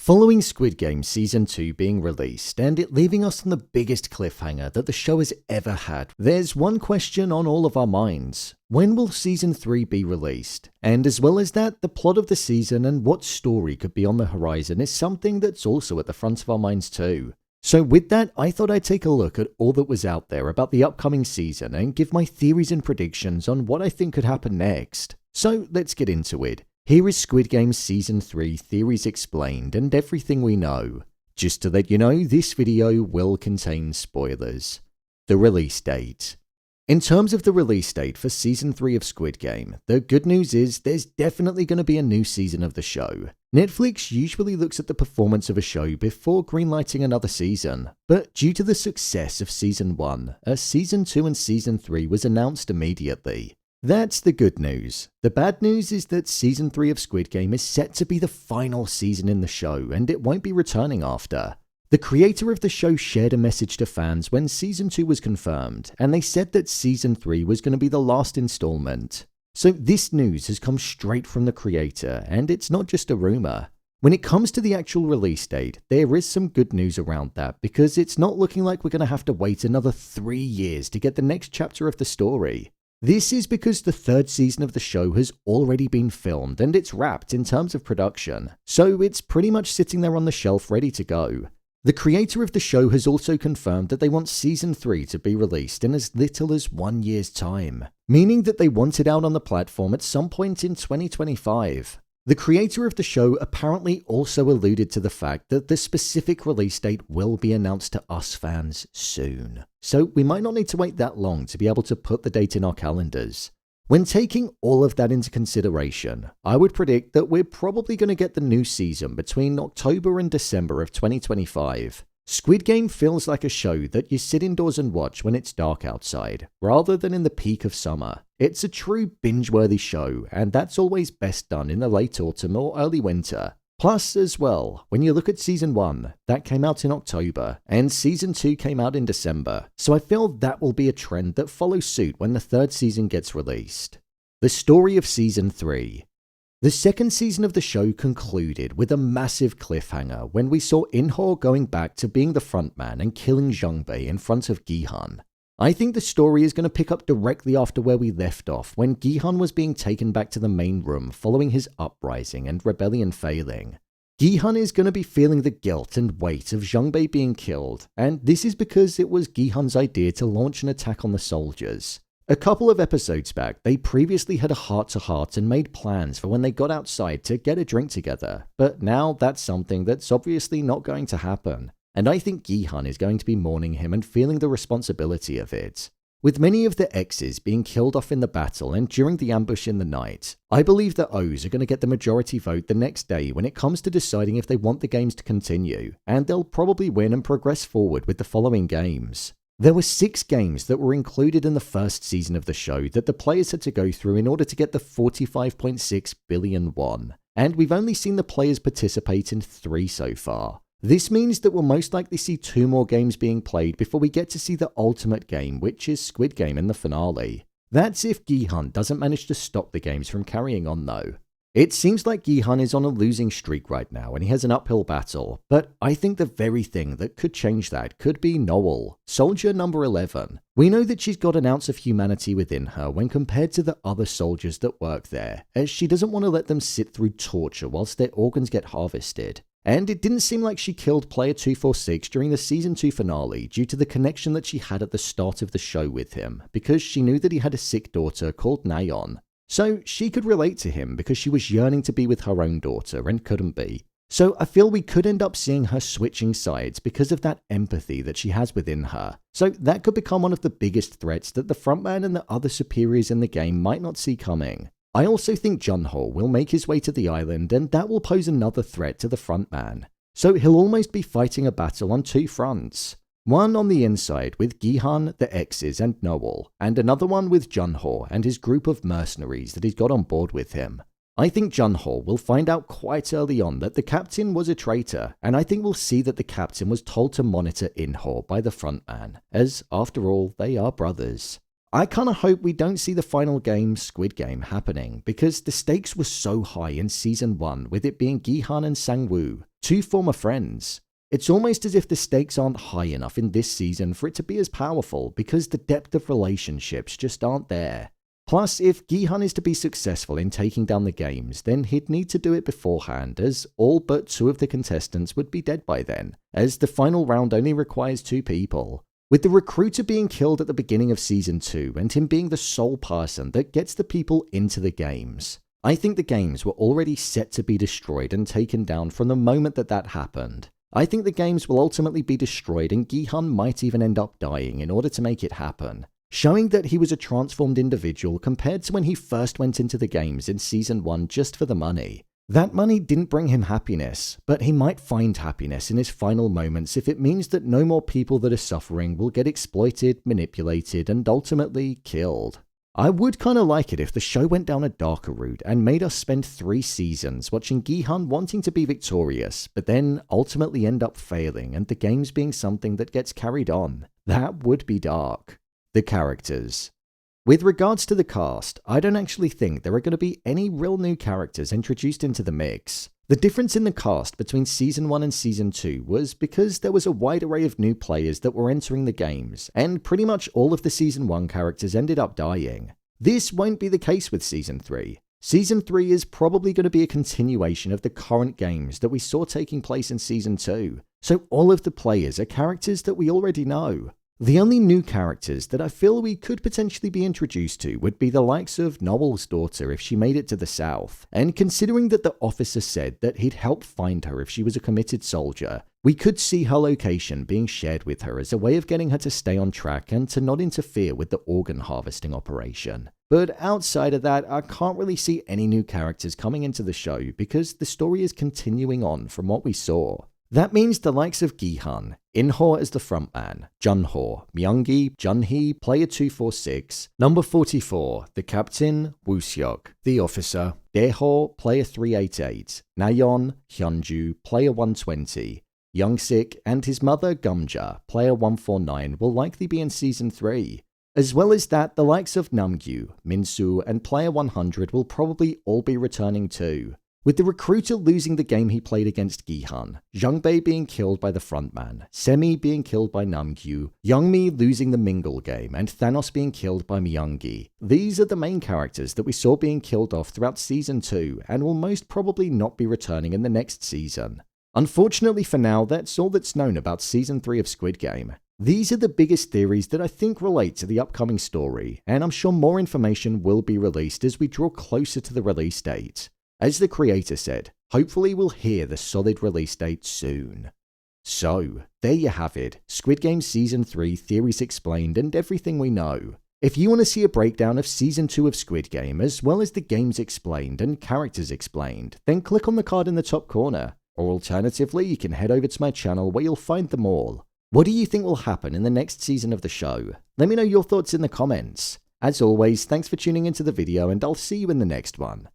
Following Squid Game Season 2 being released and it leaving us on the biggest cliffhanger that the show has ever had, there's one question on all of our minds. When will Season 3 be released? And as well as that, the plot of the season and what story could be on the horizon is something that's also at the front of our minds too. So with that, I thought I'd take a look at all that was out there about the upcoming season and give my theories and predictions on what I think could happen next. So let's get into it. Here is Squid Game Season 3 Theories Explained and everything we know. Just to let you know, this video will contain spoilers. The release date. In terms of the release date for Season 3 of Squid Game, the good news is there's definitely going to be a new season of the show. Netflix usually looks at the performance of a show before greenlighting another season, but due to the success of Season 1, a Season 2 and Season 3 was announced immediately. That's the good news. The bad news is that Season 3 of Squid Game is set to be the final season in the show and it won't be returning after. The creator of the show shared a message to fans when Season 2 was confirmed, and they said that Season 3 was going to be the last installment. So this news has come straight from the creator, and it's not just a rumor. When it comes to the actual release date, there is some good news around that because it's not looking like we're going to have to wait another 3 years to get the next chapter of the story. This is because the third season of the show has already been filmed and it's wrapped in terms of production, so it's pretty much sitting there on the shelf ready to go. The creator of the show has also confirmed that they want Season 3 to be released in as little as 1 year's time, meaning that they want it out on the platform at some point in 2025. The creator of the show apparently also alluded to the fact that the specific release date will be announced to us fans soon, so we might not need to wait that long to be able to put the date in our calendars. When taking all of that into consideration, I would predict that we're probably going to get the new season between October and December of 2025. Squid Game feels like a show that you sit indoors and watch when it's dark outside, rather than in the peak of summer. It's a true binge-worthy show, and that's always best done in the late autumn or early winter. Plus, as well, when you look at Season 1, that came out in October, and Season 2 came out in December, so I feel that will be a trend that follows suit when the third season gets released. The story of Season 3. The second season of the show concluded with a massive cliffhanger when we saw In-Ho going back to being the frontman and killing Jung-Bae in front of Gi-Hun. I think the story is going to pick up directly after where we left off when Gi-Hun was being taken back to the main room following his uprising and rebellion failing. Gi-Hun is going to be feeling the guilt and weight of Jung-Bae being killed, and this is because it was Gi-Hun's idea to launch an attack on the soldiers. A couple of episodes back, they previously had a heart-to-heart and made plans for when they got outside to get a drink together, but now that's something that's obviously not going to happen, and I think Gi-Hun is going to be mourning him and feeling the responsibility of it. With many of the exes being killed off in the battle and during the ambush in the night, I believe the O's are going to get the majority vote the next day when it comes to deciding if they want the games to continue, and they'll probably win and progress forward with the following games. There were 6 games that were included in the first season of the show that the players had to go through in order to get the 45.6 billion won, and we've only seen the players participate in 3 so far. This means that we'll most likely see 2 more games being played before we get to see the ultimate game, which is Squid Game in the finale. That's if Gi-Hun doesn't manage to stop the games from carrying on though. It seems like Gi-Hun is on a losing streak right now and he has an uphill battle, but I think the very thing that could change that could be No-Eul, soldier number 11. We know that she's got an ounce of humanity within her when compared to the other soldiers that work there, as she doesn't want to let them sit through torture whilst their organs get harvested. And it didn't seem like she killed player 246 during the Season 2 finale due to the connection that she had at the start of the show with him, because she knew that he had a sick daughter called Na-Yeon. So she could relate to him because she was yearning to be with her own daughter and couldn't be. So I feel we could end up seeing her switching sides because of that empathy that she has within her. So that could become one of the biggest threats that the frontman and the other superiors in the game might not see coming. I also think Jun-Ho will make his way to the island and that will pose another threat to the frontman. So he'll almost be fighting a battle on 2 fronts. One on the inside with Gi-Hun, the exes and No-Eul, and another one with Jun-Ho and his group of mercenaries that he's got on board with him. I think Jun-Ho will find out quite early on that the captain was a traitor, and I think we'll see that the captain was told to monitor In-Ho by the frontman, as after all, they are brothers. I kinda hope we don't see the final game, Squid Game, happening, because the stakes were so high in Season 1 with it being Gi-Hun and Sang-woo, two former friends. It's almost as if the stakes aren't high enough in this season for it to be as powerful because the depth of relationships just aren't there. Plus, if Gi-Hun is to be successful in taking down the games, then he'd need to do it beforehand, as all but 2 of the contestants would be dead by then, as the final round only requires 2 people. With the recruiter being killed at the beginning of Season 2 and him being the sole person that gets the people into the games, I think the games were already set to be destroyed and taken down from the moment that happened. I think the games will ultimately be destroyed and Gi-Hun might even end up dying in order to make it happen, showing that he was a transformed individual compared to when he first went into the games in Season 1 just for the money. That money didn't bring him happiness, but he might find happiness in his final moments if it means that no more people that are suffering will get exploited, manipulated, and ultimately killed. I would kinda like it if the show went down a darker route and made us spend 3 seasons watching Gi-Hun wanting to be victorious, but then ultimately end up failing and the games being something that gets carried on. That would be dark. The characters. With regards to the cast, I don't actually think there are going to be any real new characters introduced into the mix. The difference in the cast between Season 1 and Season 2 was because there was a wide array of new players that were entering the games, and pretty much all of the Season 1 characters ended up dying. This won't be the case with Season 3. Season 3 is probably going to be a continuation of the current games that we saw taking place in Season 2, so all of the players are characters that we already know. The only new characters that I feel we could potentially be introduced to would be the likes of No-Eul's daughter if she made it to the south, and considering that the officer said that he'd help find her if she was a committed soldier, we could see her location being shared with her as a way of getting her to stay on track and to not interfere with the organ harvesting operation. But outside of that, I can't really see any new characters coming into the show because the story is continuing on from what we saw. That means the likes of Gi-Hun, In-Ho as the frontman, Jun-Ho, Myung-Gi, Jun-Hee, player 246, number 44, the captain, Woo-Seok, the officer, Dae-Hoe, player 388, Na-Yeon, Hyun-Ju, player 120, Yong-Sik, and his mother Geum-Ja, player 149, will likely be in Season 3. As well as that, the likes of Nam-Gyu, Min-Soo, and player 100 will probably all be returning too. With the recruiter losing the game he played against Gi-Hun, Jung-Bae being killed by the frontman, Semi being killed by Nam-Gyu, Young-Mi losing the Mingle game, and Thanos being killed by Myung-Gi. These are the main characters that we saw being killed off throughout Season 2 and will most probably not be returning in the next season. Unfortunately for now, that's all that's known about Season 3 of Squid Game. These are the biggest theories that I think relate to the upcoming story, and I'm sure more information will be released as we draw closer to the release date. As the creator said, hopefully we'll hear the solid release date soon. So, there you have it, Squid Game Season 3 theories explained and everything we know. If you want to see a breakdown of Season 2 of Squid Game as well as the games explained and characters explained, then click on the card in the top corner, or alternatively you can head over to my channel where you'll find them all. What do you think will happen in the next season of the show? Let me know your thoughts in the comments. As always, thanks for tuning into the video and I'll see you in the next one.